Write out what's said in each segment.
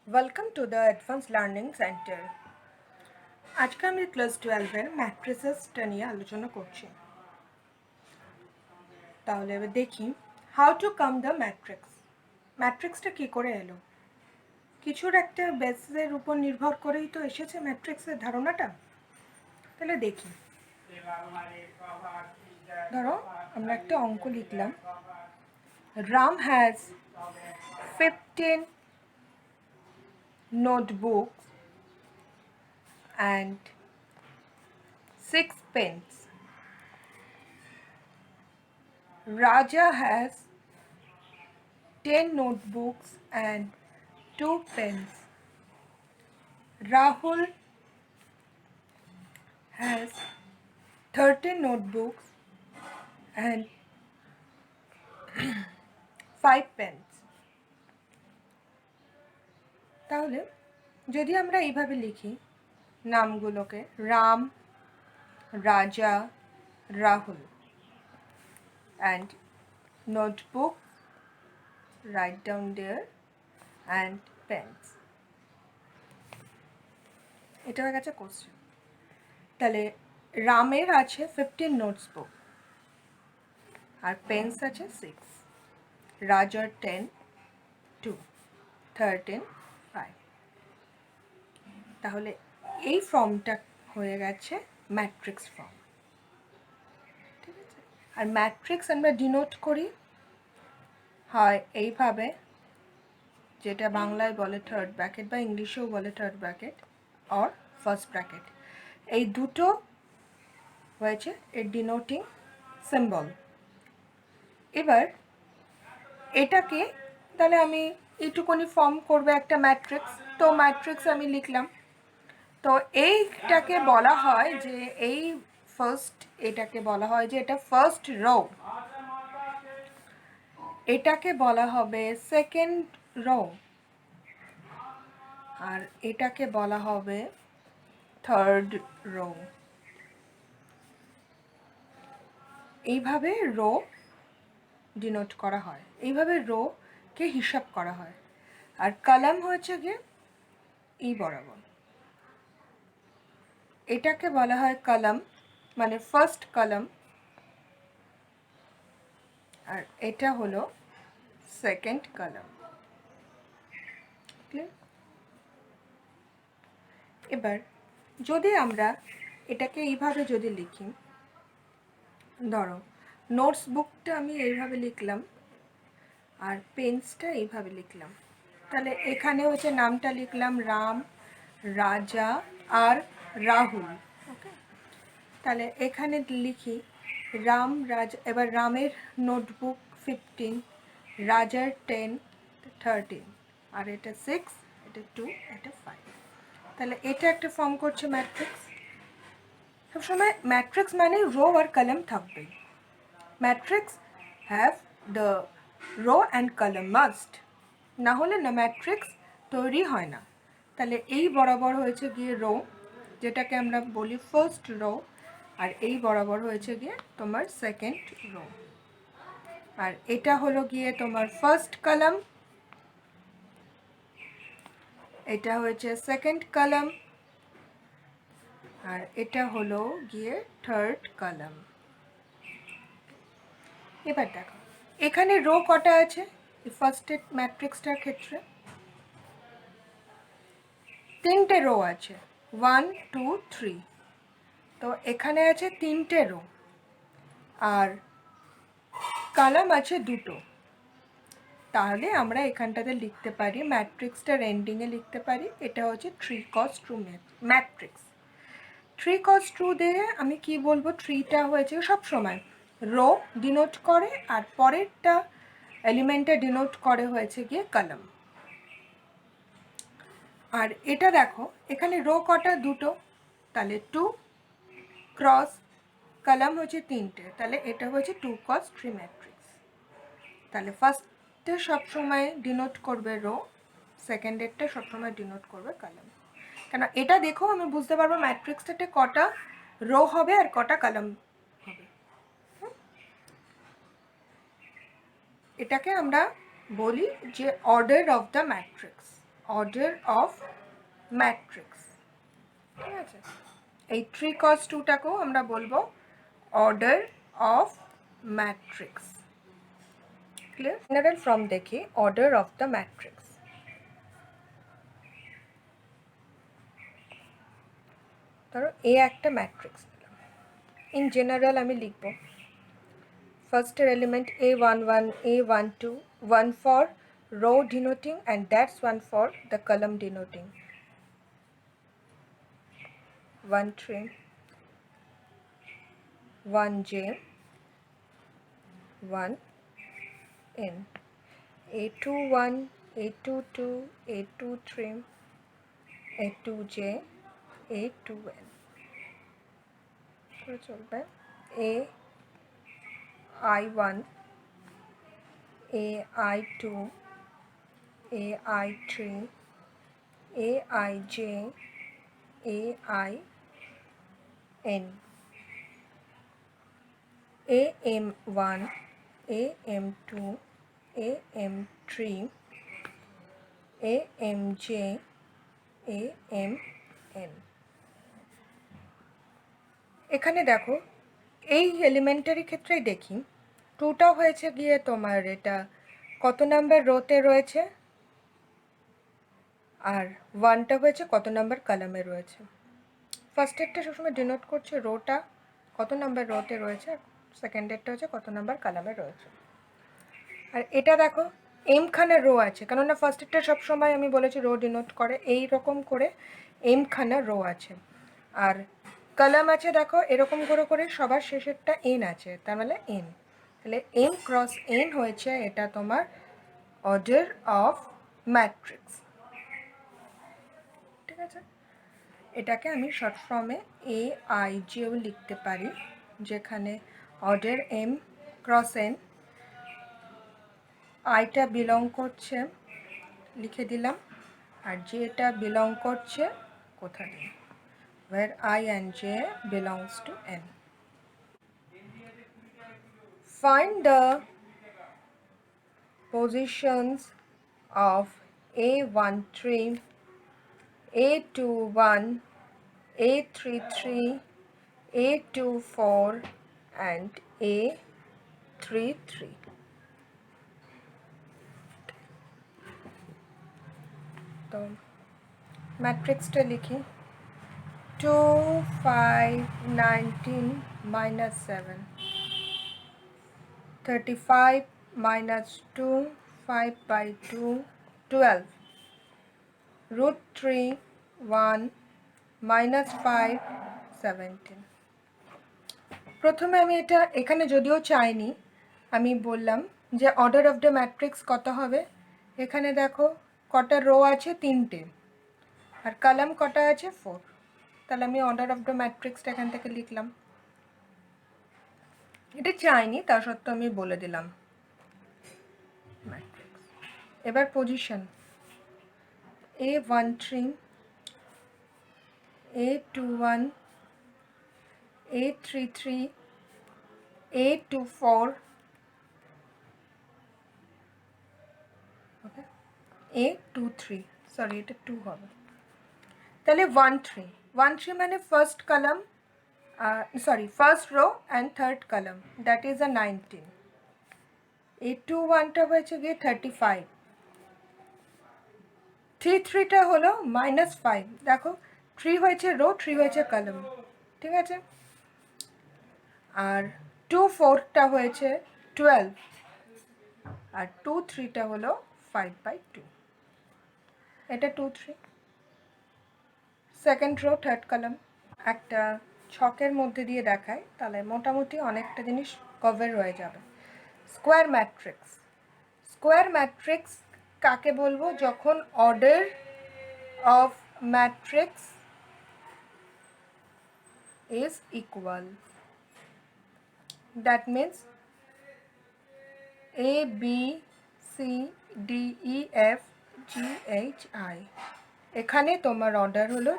Welcome to the advance learning centre. আজকে আমি class 12-এর ম্যাট্রিসেসটা নিয়ে আলোচনা করছি। তাহলে এবার দেখি how to come the matrix. ম্যাট্রিক্সটা কী করে এলো? কিছুর একটা বেসের উপর নির্ভর করেই তো এসেছে ম্যাট্রিক্সের ধারণাটা। তাহলে দেখি, ধরো আমরা একটা অঙ্ক লিখলাম, Ram has 15 notebooks and 6 pens. Raja has 10 notebooks and 2 pens. Rahul has 13 notebooks and 5 pens. তাহলে যদি আমরা এইভাবে লিখি নামগুলোকে, রাম, রাজা, Rahul, and notebook, write down there, and pens. এটা হয়ে গেছে কোশ্চেন। তাহলে রামের আছে 15 নোটবুক আর পেন্স আছে 6, রাজার 10, 2, 13, 5। তাহলে এই ফর্মটা হয়ে গেছে ম্যাট্রিক্স ফর্ম, ঠিক আছে? আর ম্যাট্রিক্স আমরা ডিনোট করি হয় এইভাবে, যেটা বাংলায় বলে থার্ড ব্র্যাকেট বা ইংলিশেও বলে third bracket or first bracket. এই দুটো হয়েছে এর ডিনোটিং সিম্বল। এবার এটাকে তাহলে আমি এইটুকুনি ফর্ম করবে একটা ম্যাট্রিক্স। তো ম্যাট্রিক্স আমি লিখলাম। তো এইটাকে বলা হয় যে এটাকে বলা হয় যে এটা ফার্স্ট রো, এটাকে বলা হবে সেকেন্ড রো, আর এটাকে বলা হবে থার্ড রো। এইভাবে রো ডিনোট করা হয়, এইভাবে রোকে হিসাব করা হয়। আর কলাম হয়েছে গিয়ে এই বরাবর, এটাকে বলা হয় কলাম, মানে ফার্স্ট কলাম, আর এটা হলো সেকেন্ড কলাম। এবার যদি আমরা এটাকে এইভাবে যদি লিখি, ধরো নোটস বুকটা আমি এইভাবে লিখলাম আর পেন্সটা এইভাবে লিখলাম। তাহলে এখানে হচ্ছে নামটা লিখলাম রাম, রাজা আর রাহুল। ওকে, তাহলে এখানে লিখি রাম, রাজা। এবার রামের নোটবুক 15, রাজার 10, 13, আর এটা 6, এটা 2, এটা 5। তাহলে এটা একটা ফর্ম করছে ম্যাট্রিক্স। সবসময় ম্যাট্রিক্স মানে রো আর কলাম থাকবে। Matrix have the rho and column must, না হলে না ম্যাট্রিক্স তৈরি হয় না। তাহলে এই বরাবর হয়েছে গিয়ে রো, যেটাকে আমরা বলি ফার্স্ট রো, আর এই বরাবর হয়েছে গিয়ে তোমার সেকেন্ড রো, আর এটা হলো গিয়ে তোমার ফার্স্ট কলাম, এটা হয়েছে সেকেন্ড কলাম, আর এটা হলো গিয়ে থার্ড কলাম। এবার দেখো এখানে রো কটা আছে ফার্স্ট ম্যাট্রিক্সটার ক্ষেত্রে? 3টে রো আছে, 1, 2, 3। তো এখানে আছে 3টে রো, আর কলাম আছে 2টো। তাহলে আমরা এখানটাতে লিখতে পারি, ম্যাট্রিক্সটার এন্ডিংয়ে লিখতে পারি এটা হচ্ছে 3 cos 2 ম্যাট্রিক্স। 3 cos 2 দিয়ে আমি কি বলবো, 3টা হয়েছে সবসময় রো ডিনোট করে, আর পরেরটা এলিমেন্টটা ডিনোট করে হয়েছে গিয়ে কলাম। আর এটা দেখো এখানে রো কটা, 2টো, তাহলে 2 ক্রস কলাম হচ্ছে 3টে, তাহলে এটা হচ্ছে 2 cos 3 ম্যাট্রিক্স। তাহলে ফার্স্টে সবসময় ডিনোট করবে রো, সেকেন্ডেরটা সবসময় ডিনোট করবে কলাম। কেন এটা দেখো আমি বুঝতে পারবো ম্যাট্রিক্সটাতে কটা রো হবে আর কটা কলাম হবে। এটাকে আমরা বলি যে order of the matrix. Order of matrix. ঠিক আছে, এই 3 cos 2টাকেও আমরা বলবো order of matrix. Clear? General form দেখি, অর্ডার অফ দ্য ম্যাট্রিক্স। ধরো এ একটা ম্যাট্রিক্স দিলাম, ইন জেনারেল আমি লিখব ফার্স্টের element A11, A12, one for row denoting and that's one for the column denoting. 13, 1J, 1N, A21, A22, A23, A2J, A2N করে চলবে। AI1, AI2, AI3, AIJ, AIN, AM1, AM2, AM3, AMJ, AMN। এখানে দেখো এই elementary ক্ষেত্রেই দেখি 2টা হয়েছে গিয়ে তোমার এটা কত নাম্বার রোতে রয়েছে, আর 1টা হয়েছে কত নাম্বার কলামে রয়েছে। ফার্স্টেরটা সবসময় ডিনোট করছে রোটা কত নাম্বার রোতে রয়েছে, আর সেকেন্ডেরটা হচ্ছে কত নাম্বার কলামে রয়েছে। আর এটা দেখো এমখানা রো আছে, কেননা ফার্স্টেরটা সবসময় আমি বলেছি রো ডিনোট করে, এই রকম করে এমখানা রো আছে। আর কলাম আছে দেখো এরকম করে করে সবার শেষেরটা এন আছে, তার মানে এন, তাহলে এম ক্রস এন হয়েছে এটা তোমার অর্ডার অফ ম্যাট্রিক্স। ঠিক আছে, এটাকে আমি শর্ট ফর্মে AIJও লিখতে পারি, যেখানে অর্ডার এম ক্রস এন, আইটা বিলং করছে লিখে দিলাম, আর জেটা বিলং করছে কোথা দিয়ে, where I and J belongs to N. Find the positions of A13, A21, A33, A24 and A33. तो मैट्रिक्सটা লিখি 2, 5, 19 minus 7, 35 minus 2, 5 by 2, 12, root 3, 1 minus 5, 17. প্রথমে আমি এটা এখানে যদিও চাইনি, আমি বললাম যে অর্ডার অফ দ্য ম্যাট্রিক্স কত হবে। এখানে দেখো কটা রো আছে, 3টে, আর কলাম কটা আছে, 4, তাহলে আমি অর্ডার অফ দ্য ম্যাট্রিক্সটা এখান থেকে লিখলাম। এটা চাইনি তা সত্ত্বেও আমি বলে দিলাম ম্যাট্রিক্স। এবার position A13, A21, A33, A24, ওকে, A23, সরি এটা 2 হবে, তাহলে 13, 13 মানে first column, sorry, first row and third column, that is a 19. A21টা হয়েছে গিয়ে 35, 33টা হলো -5, দেখো 3 হয়েছে রো, 3 হয়েছে কলাম, ঠিক আছে। আর 24টা হয়েছে 12, আর 23টা হলো 5/2, এটা 23, সেকেন্ড রো থার্ড কলাম। একটা ছকের মধ্যে দিয়ে দেখায় তাহলে মোটামুটি অনেকটা জিনিস কভার হয়ে যাবে। স্কোয়ার ম্যাট্রিক্স, স্কোয়ার ম্যাট্রিক্স কাকে বলবো, যখন order of matrix is equal, that means A, B, C, D, E, F, G, H, I, এখানে তোমার অর্ডার হলো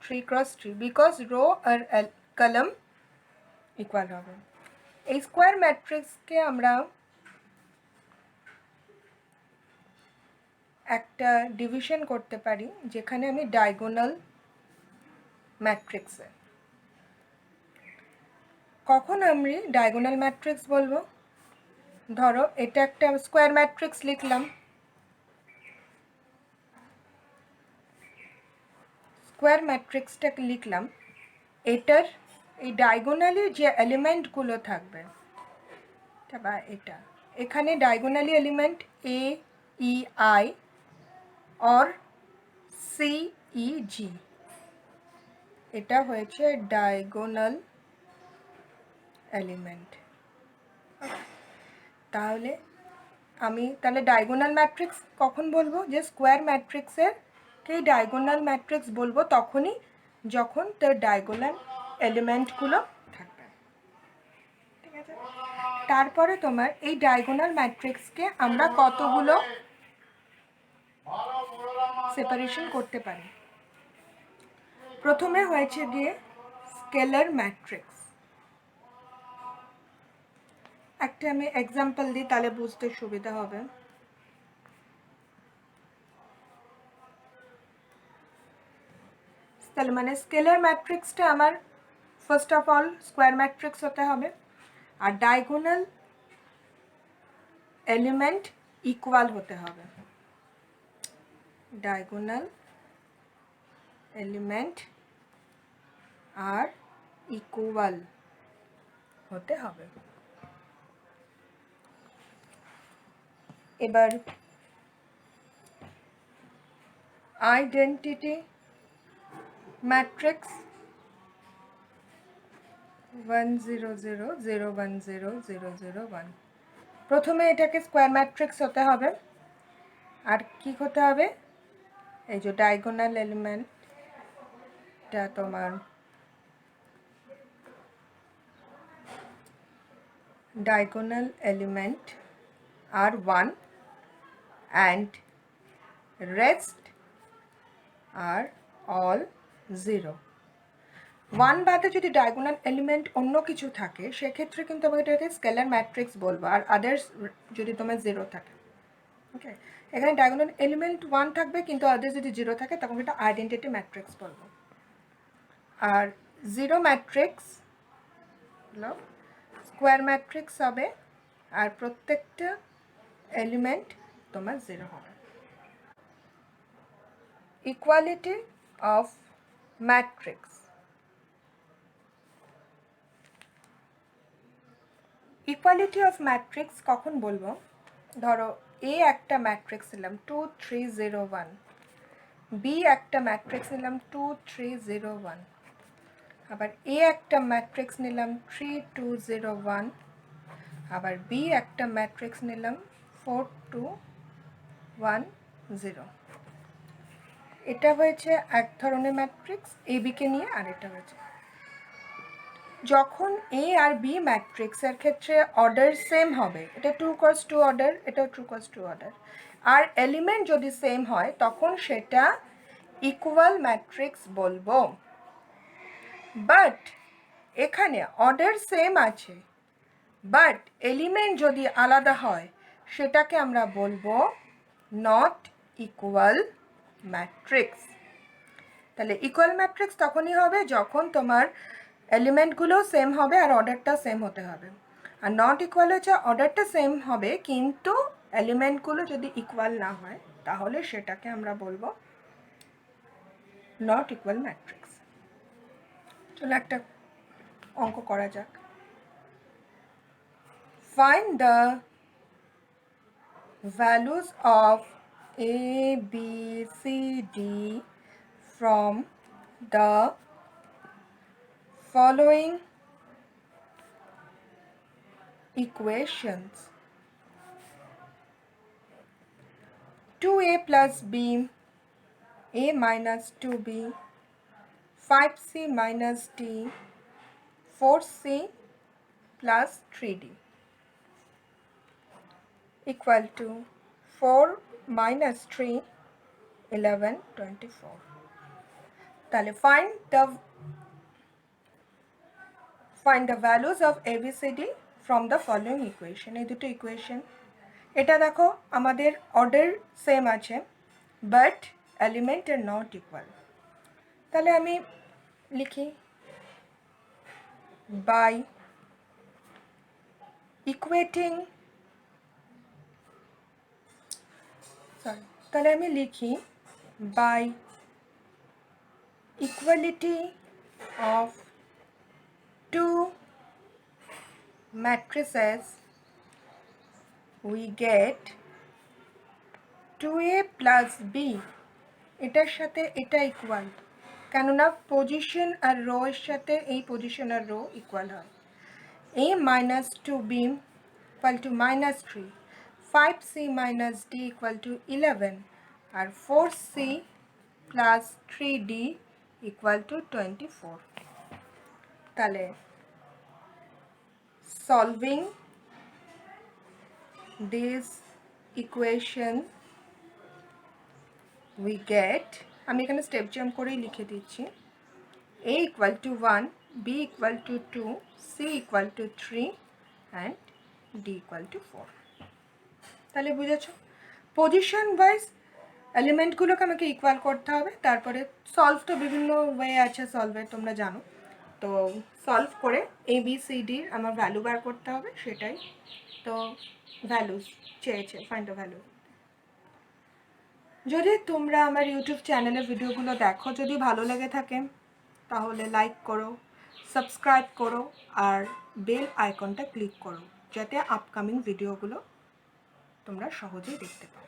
3x3 বিকজ রো আর কলাম ইকুয়াল হবে। এই স্কোয়ার ম্যাট্রিক্সকে আমরা একটা ডিভিশন করতে পারি যেখানে আমি ডায়াগোনাল ম্যাট্রিক্সে। কখন আমি ডায়াগোনাল ম্যাট্রিক্স বলবো? ধরো এটা একটা স্কোয়ার ম্যাট্রিক্স লিখলাম, স্কোয়ার ম্যাট্রিক্সটাকে লিখলাম, এটার এই ডায়াগোনালি যে এলিমেন্টগুলো থাকবে বা এটা, এখানে diagonally element a e i or c e g, এটা হয়েছে ডায়াগোনাল এলিমেন্ট। তাহলে ডায়াগোনাল ম্যাট্রিক্স কখন বলবো? যে স্কোয়ার ম্যাট্রিক্সের কে ডায়াগোনাল ম্যাট্রিক্স বলবো তখনই যখন তার ডায়াগোনাল এলিমেন্টগুলো থাকবে। ঠিক আছে, তারপরে তোমার এই ডায়াগোনাল ম্যাট্রিক্সকে আমরা কতগুলো সেপারেশন করতে পারি। প্রথমে হয়েছে গিয়ে স্কেলার ম্যাট্রিক্স। একটা আমি এক্সাম্পল দিই তাহলে বুঝতে সুবিধা হবে। তাহলে মানে স্কেলার ম্যাট্রিক্সটা আমার first of all square matrix হতে হবে, আর ডায়াগোনাল এলিমেন্ট ইকুয়াল হতে হবে। ডায়াগোনাল এলিমেন্ট আর ইকুয়াল হতে হবে। এবার আইডেন্টিটি ম্যাট্রিক্স 1 0 0 0 1 0 0 0 1, প্রথমে এটাকে স্কোয়ার ম্যাট্রিক্স হতে হবে, আর কি হতে হবে? এই যে ডায়াগোনাল এলিমেন্টটা তোমার diagonal element are 1 and rest are all 0. 1 বাদে যদি ডায়াগোনাল এলিমেন্ট অন্য কিছু থাকে সেক্ষেত্রে কিন্তু আমরা এটাকে স্কেলার ম্যাট্রিক্স বলবো, আর আদার্স যদি তোমার 0 থাকে। ওকে, এখানে ডায়াগোনাল এলিমেন্ট 1 থাকবে কিন্তু আদার্স যদি 0 থাকে তখন এটা আইডেন্টিটি ম্যাট্রিক্স বলবো। আর 0 ম্যাট্রিক্স হলো স্কোয়ার ম্যাট্রিক্স হবে, আর প্রত্যেকটা এলিমেন্ট তোমার 0 হবে। Equality of matrix. Equality of matrix কখন বলবো? ধরো এ একটা ম্যাট্রিক্স নিলাম 2 3 0 1, বি একটা ম্যাট্রিক্স নিলাম 2 3 0 1, আবার এ একটা ম্যাট্রিক্স নিলাম 3 2 0 1, আবার বি একটা ম্যাট্রিক্স নিলাম 4 2 1 0। এটা হয়েছে এক ধরনের ম্যাট্রিক্স এ বিকে নিয়ে, আর এটা হয়েছে যখন এ আর বি ম্যাট্রিক্সের ক্ষেত্রে অর্ডার সেম হবে, এটা 2 ক্রস 2 অর্ডার, এটা 2 ক্রস 2 অর্ডার, আর এলিমেন্ট যদি সেম হয় তখন সেটা ইকুয়াল ম্যাট্রিক্স বলবো। বাট এখানে অর্ডার সেম আছে বাট এলিমেন্ট যদি আলাদা হয় সেটাকে আমরা বলবো নট ইকুয়াল ম্যাট্রিক্স। তাহলে ইকুয়াল ম্যাট্রিক্স তখনই হবে যখন তোমার এলিমেন্টগুলো সেম হবে আর অর্ডারটা সেম হতে হবে, আর নট ইকুয়াল হচ্ছে অর্ডারটা সেম হবে কিন্তু এলিমেন্টগুলো যদি ইকুয়াল না হয় তাহলে সেটাকে আমরা বলবো নট ইকুয়াল ম্যাট্রিক্স। চলো একটা অঙ্ক করা যাক। Find the values of A, B, C, D from the following equations. 2A plus B, A minus 2B, 5C minus D, 4C plus 3D equal to 4 minus 3 11 24. তাহলে find the values of ABCD from the following equation. এই দুটো equation, এটা দেখো আমাদের order same আছে but element are not equal. তাহলে আমি লিখি বাই ইকুয়েটিং, তাহলে আমি লিখি by equality of two matrices we get 2a plus b, এটার সাথে এটা ইকুয়াল, কেননা পজিশন আর রো এর সাথে এই পজিশন আর রো ইকুয়াল হয়। a minus 2b equal to minus 3, 5c minus d equal to 11 আর 4c plus 3d equal to 24। তাহলে solving this equation we get, আমি এখানে স্টেপ জাম্প করেই লিখে দিচ্ছি, a equal to 1, b equal to 2, c equal to 3 and d equal to 4। তাহলে বুঝেছো position wise এলিমেন্টগুলোকে আমাকে ইকুয়াল করতে হবে, তারপরে সলভ তো বিভিন্ন ওয়ে আছে সলভের, তোমরা জানো। তো সলভ করে এ বি সি ডির আমার ভ্যালু বার করতে হবে, সেটাই তো ভ্যালুস চেয়েছে, ফাইন্ড দ্য ভ্যালু। যদি তোমরা আমার ইউটিউব চ্যানেলে ভিডিওগুলো দেখো, যদি ভালো লেগে থাকে তাহলে লাইক করো, সাবস্ক্রাইব করো আর বেল আইকনটা ক্লিক করো, যাতে আপকামিং ভিডিওগুলো তোমরা সহজেই দেখতে পাও।